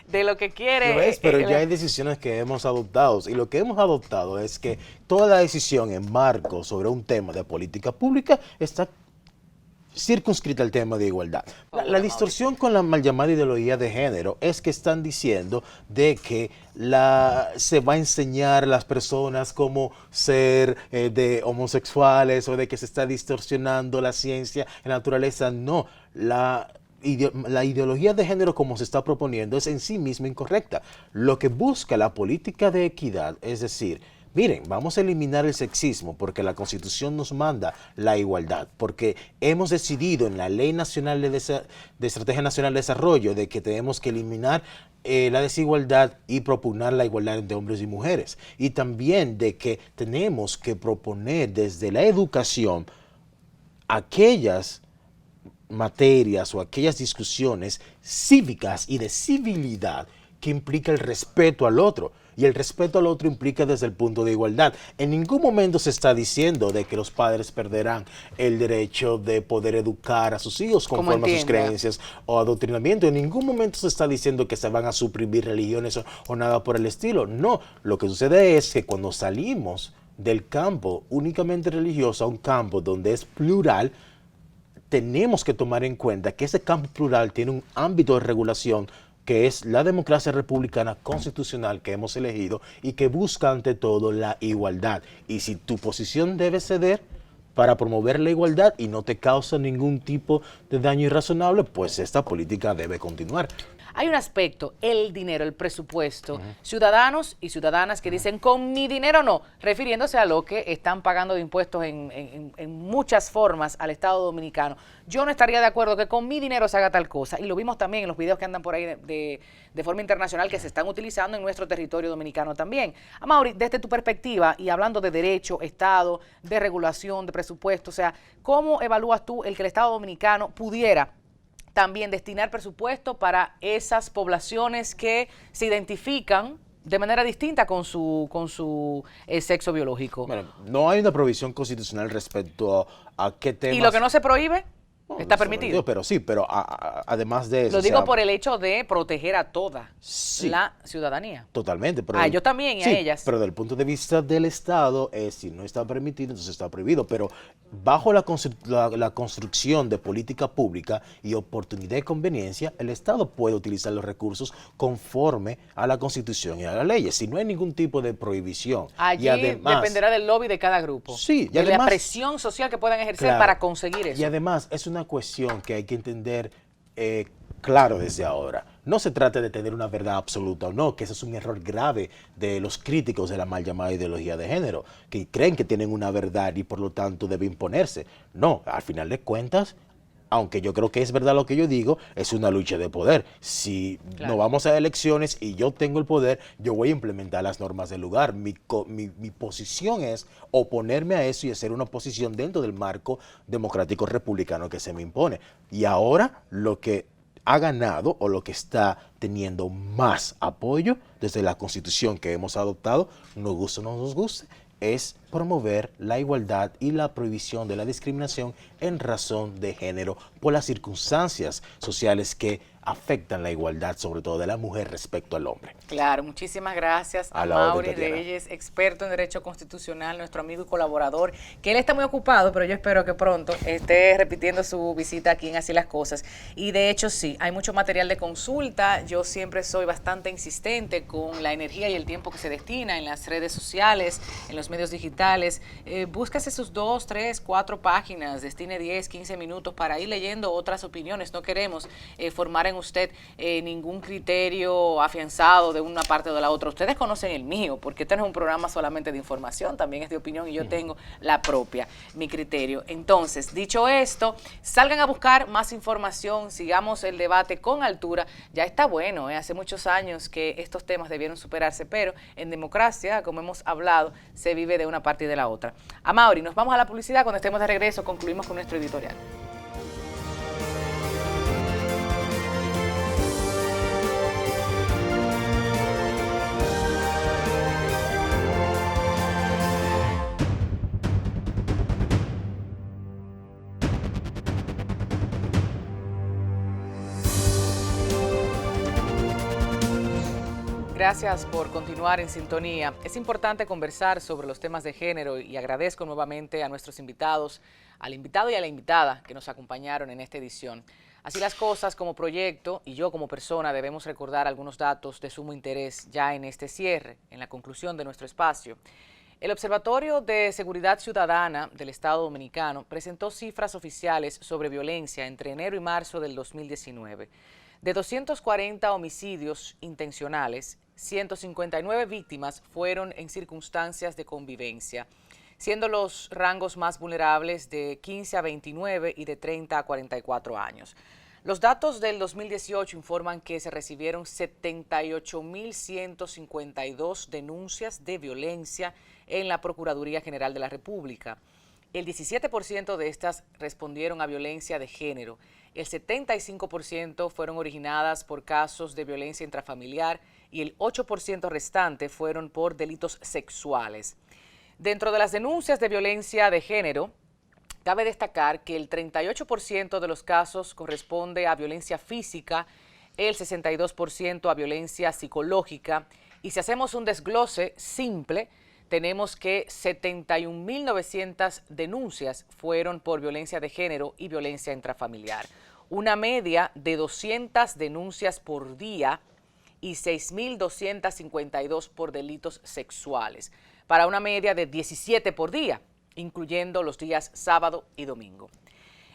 de lo que quiere. Lo es, pero ya hay decisiones que hemos adoptado. Y lo que hemos adoptado es que toda la decisión en marco sobre un tema de política pública está circunscrita al tema de igualdad. La distorsión con la mal llamada ideología de género es que están diciendo de que se va a enseñar a las personas cómo ser de homosexuales o de que se está distorsionando la ciencia, la naturaleza. No, la ideología de género como se está proponiendo es en sí misma incorrecta. Lo que busca la política de equidad, es decir, miren, vamos a eliminar el sexismo porque la Constitución nos manda la igualdad, porque hemos decidido en la Ley Nacional de Estrategia Nacional de Desarrollo de que tenemos que eliminar la desigualdad y propugnar la igualdad entre hombres y mujeres. Y también de que tenemos que proponer desde la educación aquellas materias o aquellas discusiones cívicas y de civilidad que implica el respeto al otro. Y el respeto al otro implica desde el punto de igualdad. En ningún momento se está diciendo de que los padres perderán el derecho de poder educar a sus hijos conforme a sus creencias o adoctrinamiento. En ningún momento se está diciendo que se van a suprimir religiones o nada por el estilo. No, lo que sucede es que cuando salimos del campo únicamente religioso a un campo donde es plural, tenemos que tomar en cuenta que ese campo plural tiene un ámbito de regulación que es la democracia republicana constitucional que hemos elegido y que busca ante todo la igualdad. Y si tu posición debe ceder para promover la igualdad y no te causa ningún tipo de daño irrazonable, pues esta política debe continuar. Hay un aspecto, el dinero, el presupuesto, ciudadanos y ciudadanas que dicen con mi dinero no, refiriéndose a lo que están pagando de impuestos en muchas formas al Estado Dominicano. Yo no estaría de acuerdo que con mi dinero se haga tal cosa, y lo vimos también en los videos que andan por ahí de forma internacional que se están utilizando en nuestro territorio dominicano también. Amaury, desde tu perspectiva y hablando de derecho, Estado, de regulación, de presupuesto, o sea, ¿cómo evalúas tú el que el Estado Dominicano pudiera también destinar presupuesto para esas poblaciones que se identifican de manera distinta con su sexo biológico? Bueno, no hay una provisión constitucional respecto a qué temas... ¿Y lo que no se prohíbe? No, Está no permitido. Pero sí, pero además de eso... Lo digo por el hecho de proteger a toda sí, la ciudadanía. totalmente. Pero A ellos también y sí, a ellas. Pero desde el punto de vista del Estado, si no está permitido, entonces está prohibido. Pero bajo la construcción de política pública y oportunidad y conveniencia, el Estado puede utilizar los recursos conforme a la Constitución y a las leyes. Si no hay ningún tipo de prohibición. Allí y además, dependerá del lobby de cada grupo. Sí, y de además, la presión social que puedan ejercer claro, para conseguir eso. Y además es una cuestión que hay que entender claro desde ahora. No se trata de tener una verdad absoluta o no, que ese es un error grave de los críticos de la mal llamada ideología de género, que creen que tienen una verdad y por lo tanto debe imponerse. No, al final de cuentas, aunque yo creo que es verdad lo que yo digo, es una lucha de poder. Si no vamos a elecciones y yo tengo el poder, yo voy a implementar las normas del lugar. Mi posición es oponerme a eso y hacer una oposición dentro del marco democrático republicano que se me impone. Y ahora lo que ha ganado o lo que está teniendo más apoyo desde la Constitución que hemos adoptado, nos guste o no nos guste, es promover la igualdad y la prohibición de la discriminación en razón de género por las circunstancias sociales que afectan la igualdad, sobre todo de la mujer respecto al hombre. Claro, muchísimas gracias a Amaury Reyes, experto en Derecho Constitucional, nuestro amigo y colaborador, que él está muy ocupado, pero yo espero que pronto esté repitiendo su visita aquí en Así las Cosas. Y de hecho sí, hay mucho material de consulta, yo siempre soy bastante insistente con la energía y el tiempo que se destina en las redes sociales, en los medios digitales. Búsquese sus 2, 3, 4 páginas, destine 10, 15 minutos para ir leyendo otras opiniones. No queremos formar en usted ningún criterio afianzado de una parte o de la otra. Ustedes conocen el mío, porque este no es un programa solamente de información, también es de opinión y yo tengo la propia, mi criterio. Entonces, dicho esto, salgan a buscar más información, sigamos el debate con altura. Ya está bueno, hace muchos años que estos temas debieron superarse, pero en democracia, como hemos hablado, se vive de una parte y de la otra. Amaury, nos vamos a la publicidad. Cuando estemos de regreso, concluimos con nuestro editorial. Gracias por continuar en sintonía. Es importante conversar sobre los temas de género y agradezco nuevamente a nuestros invitados, al invitado y a la invitada que nos acompañaron en esta edición. Así las cosas, como proyecto y yo como persona debemos recordar algunos datos de sumo interés ya en este cierre, en la conclusión de nuestro espacio. El Observatorio de Seguridad Ciudadana del Estado Dominicano presentó cifras oficiales sobre violencia entre enero y marzo del 2019. De 240 homicidios intencionales, 159 víctimas fueron en circunstancias de convivencia, siendo los rangos más vulnerables de 15 a 29 y de 30 a 44 años. Los datos del 2018 informan que se recibieron 78.152 denuncias de violencia en la Procuraduría General de la República. El 17% de estas respondieron a violencia de género, el 75% fueron originadas por casos de violencia intrafamiliar, y el 8% restante fueron por delitos sexuales. Dentro de las denuncias de violencia de género, cabe destacar que el 38% de los casos corresponde a violencia física, el 62% a violencia psicológica, y si hacemos un desglose simple, tenemos que 71.900 denuncias fueron por violencia de género y violencia intrafamiliar. Una media de 200 denuncias por día y 6.252 por delitos sexuales, para una media de 17 por día, incluyendo los días sábado y domingo.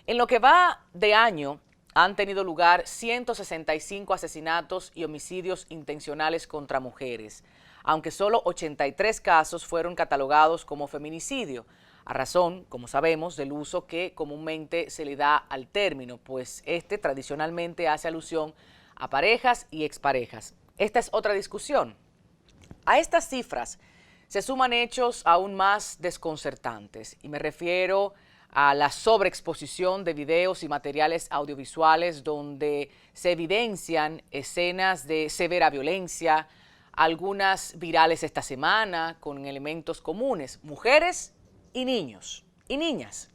En lo que va de año, han tenido lugar 165 asesinatos y homicidios intencionales contra mujeres, aunque solo 83 casos fueron catalogados como feminicidio, a razón, como sabemos, del uso que comúnmente se le da al término, pues este tradicionalmente hace alusión a parejas y exparejas. Esta es otra discusión. A estas cifras se suman hechos aún más desconcertantes, y me refiero a la sobreexposición de videos y materiales audiovisuales donde se evidencian escenas de severa violencia, algunas virales esta semana con elementos comunes, mujeres y niños y niñas.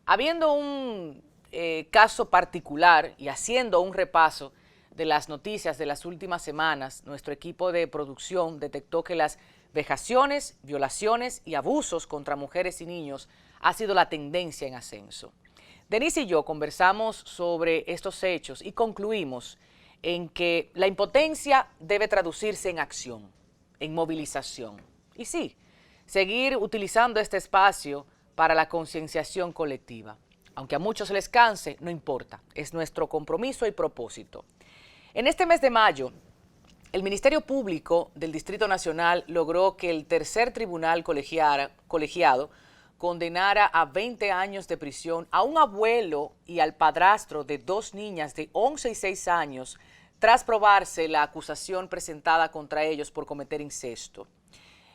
Habiendo un caso particular y haciendo un repaso de las noticias de las últimas semanas, nuestro equipo de producción detectó que las vejaciones, violaciones y abusos contra mujeres y niños ha sido la tendencia en ascenso. Denise y yo conversamos sobre estos hechos y concluimos en que la impotencia debe traducirse en acción, en movilización. Y sí, seguir utilizando este espacio para la concienciación colectiva. Aunque a muchos les canse, no importa, es nuestro compromiso y propósito. En este mes de mayo, el Ministerio Público del Distrito Nacional logró que el tercer tribunal colegiado condenara a 20 años de prisión a un abuelo y al padrastro de 2 niñas de 11 y 6 años tras probarse la acusación presentada contra ellos por cometer incesto.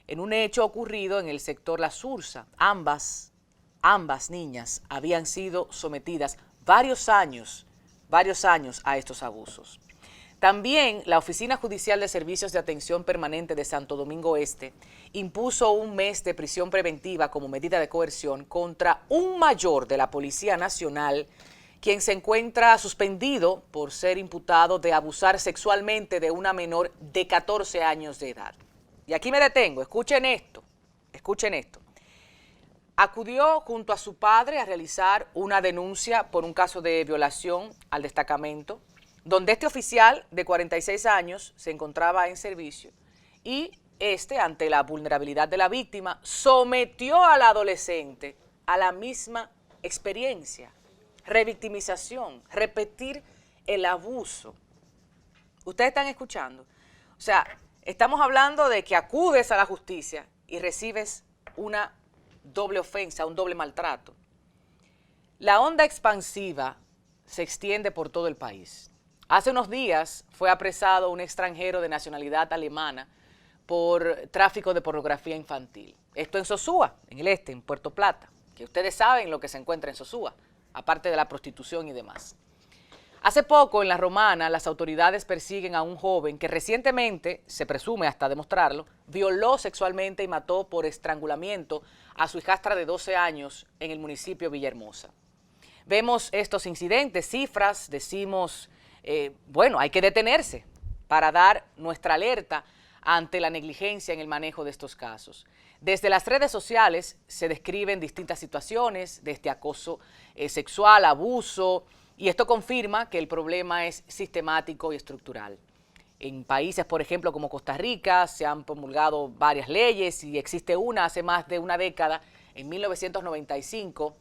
En un hecho ocurrido en el sector La Sursa, ambas niñas habían sido sometidas varios años a estos abusos. También la Oficina Judicial de Servicios de Atención Permanente de Santo Domingo Este impuso un mes de prisión preventiva como medida de coerción contra un mayor de la Policía Nacional, quien se encuentra suspendido por ser imputado de abusar sexualmente de una menor de 14 años de edad. Y aquí me detengo, escuchen esto. Acudió junto a su padre a realizar una denuncia por un caso de violación al destacamento, donde este oficial de 46 años se encontraba en servicio y ante la vulnerabilidad de la víctima, sometió a la adolescente a la misma experiencia, revictimización, repetir el abuso. ¿Ustedes están escuchando? O sea, estamos hablando de que acudes a la justicia y recibes una doble ofensa, un doble maltrato. La onda expansiva se extiende por todo el país. Hace unos días fue apresado un extranjero de nacionalidad alemana por tráfico de pornografía infantil. Esto en Sosúa, en el este, en Puerto Plata, que ustedes saben lo que se encuentra en Sosúa, aparte de la prostitución y demás. Hace poco, en La Romana, las autoridades persiguen a un joven que recientemente, se presume hasta demostrarlo, violó sexualmente y mató por estrangulamiento a su hijastra de 12 años en el municipio de Villahermosa. Vemos estos incidentes, cifras, decimos, bueno, hay que detenerse para dar nuestra alerta ante la negligencia en el manejo de estos casos. Desde las redes sociales se describen distintas situaciones, desde acoso sexual, abuso, y esto confirma que el problema es sistemático y estructural. En países, por ejemplo, como Costa Rica, se han promulgado varias leyes y existe una hace más de una década, en 1995,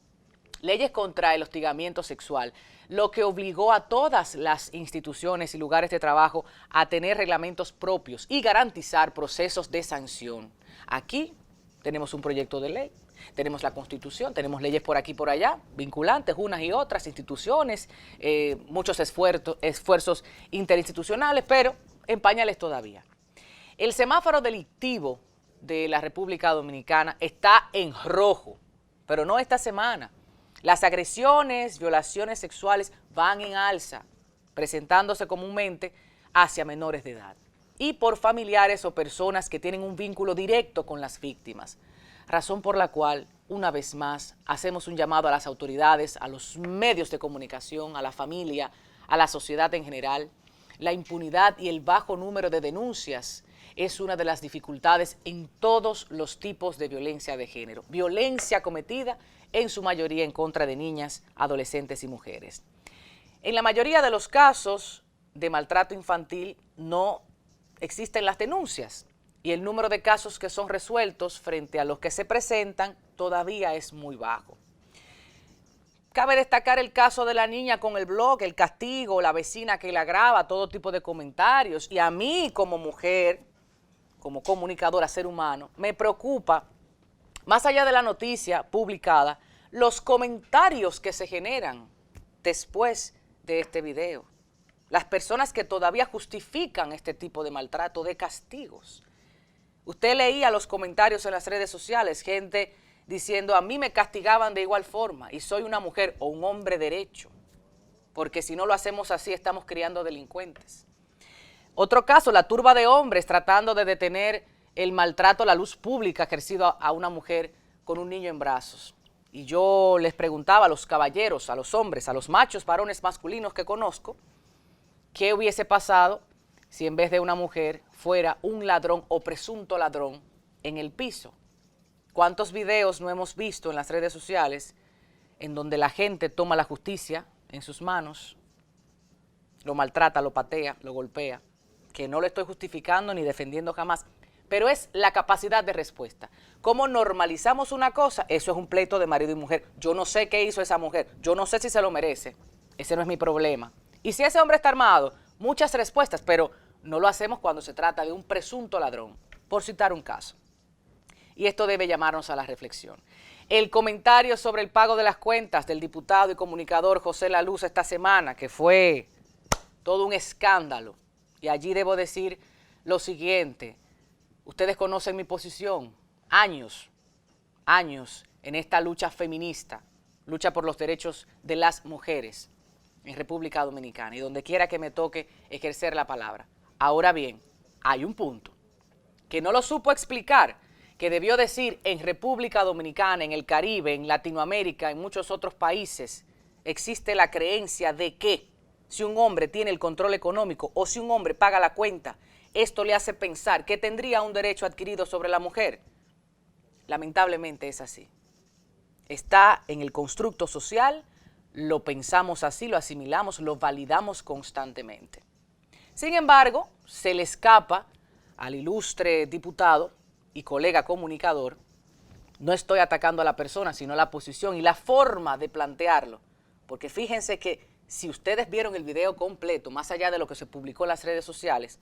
leyes contra el hostigamiento sexual, lo que obligó a todas las instituciones y lugares de trabajo a tener reglamentos propios y garantizar procesos de sanción. Aquí tenemos un proyecto de ley, tenemos la Constitución, tenemos leyes por aquí y por allá, vinculantes unas y otras, instituciones, muchos esfuerzos interinstitucionales, pero en pañales todavía. El semáforo delictivo de la República Dominicana está en rojo, pero no esta semana. Las agresiones, violaciones sexuales van en alza, presentándose comúnmente hacia menores de edad. y por familiares o personas que tienen un vínculo directo con las víctimas. Razón por la cual, una vez más, hacemos un llamado a las autoridades, a los medios de comunicación, a la familia, a la sociedad en general. La impunidad y el bajo número de denuncias es una de las dificultades en todos los tipos de violencia de género. Violencia cometida en su mayoría en contra de niñas, adolescentes y mujeres. En la mayoría de los casos de maltrato infantil no existen las denuncias y el número de casos que son resueltos frente a los que se presentan todavía es muy bajo. Cabe destacar el caso de la niña con el blog, el castigo, la vecina que la graba, todo tipo de comentarios. Y a mí como mujer, como comunicadora, ser humano, me preocupa, más allá de la noticia publicada, los comentarios que se generan después de este video. Las personas que todavía justifican este tipo de maltrato, de castigos. Usted leía los comentarios en las redes sociales, gente diciendo, a mí me castigaban de igual forma y soy una mujer o un hombre derecho, porque si no lo hacemos así estamos criando delincuentes. Otro caso, la turba de hombres tratando de detener el maltrato a la luz pública ejercido a una mujer con un niño en brazos. Y yo les preguntaba a los caballeros, a los hombres, a los machos, varones masculinos que conozco, ¿qué hubiese pasado si en vez de una mujer fuera un ladrón o presunto ladrón en el piso? ¿Cuántos videos no hemos visto en las redes sociales en donde la gente toma la justicia en sus manos, lo maltrata, lo patea, lo golpea? Que no lo estoy justificando ni defendiendo jamás, pero es la capacidad de respuesta. ¿Cómo normalizamos una cosa? Eso es un pleito de marido y mujer. Yo no sé qué hizo esa mujer, yo no sé si se lo merece, ese no es mi problema. Y si ese hombre está armado, muchas respuestas, pero no lo hacemos cuando se trata de un presunto ladrón, por citar un caso. Y esto debe llamarnos a la reflexión. El comentario sobre el pago de las cuentas del diputado y comunicador José La Luz esta semana, que fue todo un escándalo. Y allí debo decir lo siguiente, ustedes conocen mi posición, años en esta lucha feminista, lucha por los derechos de las mujeres en República Dominicana y donde quiera que me toque ejercer la palabra. Ahora bien, hay un punto que no lo supo explicar, que debió decir en República Dominicana, en el Caribe, en Latinoamérica, en muchos otros países, existe la creencia de que si un hombre tiene el control económico o si un hombre paga la cuenta, esto le hace pensar que tendría un derecho adquirido sobre la mujer. Lamentablemente es así. Está en el constructo social, lo pensamos así, lo asimilamos, lo validamos constantemente. Sin embargo, se le escapa al ilustre diputado y colega comunicador, no estoy atacando a la persona, sino la posición y la forma de plantearlo, porque fíjense que si ustedes vieron el video completo, más allá de lo que se publicó en las redes sociales,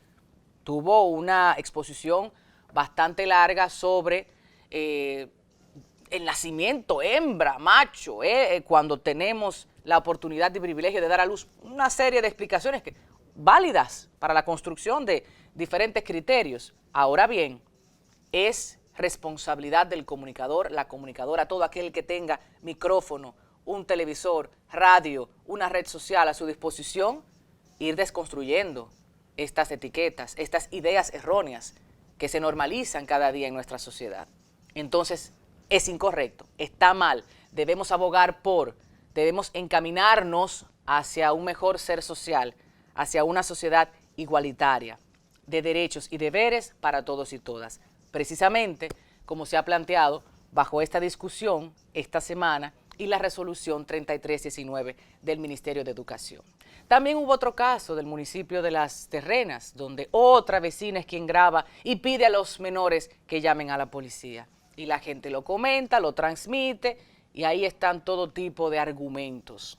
tuvo una exposición bastante larga sobre el nacimiento, hembra, macho, cuando tenemos la oportunidad y privilegio de dar a luz, una serie de explicaciones válidas para la construcción de diferentes criterios. Ahora bien, es responsabilidad del comunicador, la comunicadora, todo aquel que tenga micrófono, un televisor, radio, una red social a su disposición, ir desconstruyendo estas etiquetas, estas ideas erróneas que se normalizan cada día en nuestra sociedad. Entonces, es incorrecto, está mal, debemos abogar debemos encaminarnos hacia un mejor ser social, hacia una sociedad igualitaria, de derechos y deberes para todos y todas. Precisamente, como se ha planteado bajo esta discusión esta semana y la resolución 3319 del Ministerio de Educación. También hubo otro caso del municipio de Las Terrenas, donde otra vecina es quien graba y pide a los menores que llamen a la policía. Y la gente lo comenta, lo transmite y ahí están todo tipo de argumentos.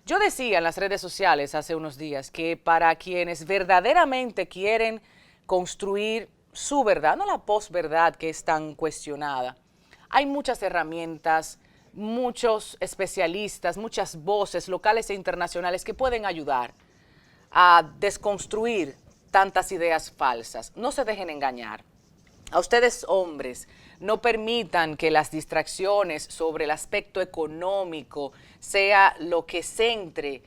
Yo decía en las redes sociales hace unos días que para quienes verdaderamente quieren construir su verdad, no la posverdad que es tan cuestionada, hay muchas herramientas, muchos especialistas, muchas voces locales e internacionales que pueden ayudar a desconstruir tantas ideas falsas. No se dejen engañar. A ustedes, hombres, no permitan que las distracciones sobre el aspecto económico sea lo que centre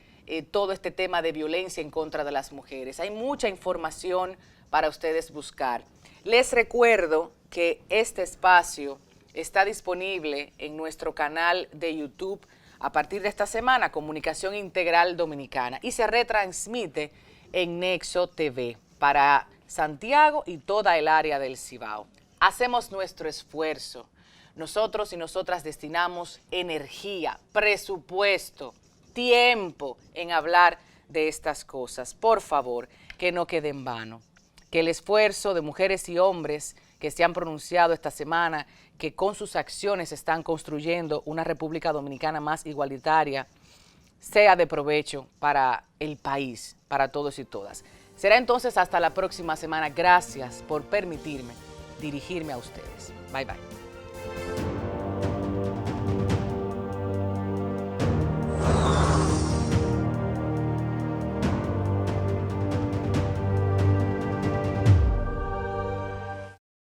todo este tema de violencia en contra de las mujeres. Hay mucha información para ustedes buscar. Les recuerdo que este espacio está disponible en nuestro canal de YouTube a partir de esta semana, Comunicación Integral Dominicana, y se retransmite en Nexo TV para Santiago y toda el área del Cibao. Hacemos nuestro esfuerzo. Nosotros y nosotras destinamos energía, presupuesto, tiempo en hablar de estas cosas. Por favor, que no quede en vano. Que el esfuerzo de mujeres y hombres que se han pronunciado esta semana, que con sus acciones están construyendo una República Dominicana más igualitaria, sea de provecho para el país, para todos y todas. Será entonces hasta la próxima semana. Gracias por permitirme dirigirme a ustedes. Bye, bye.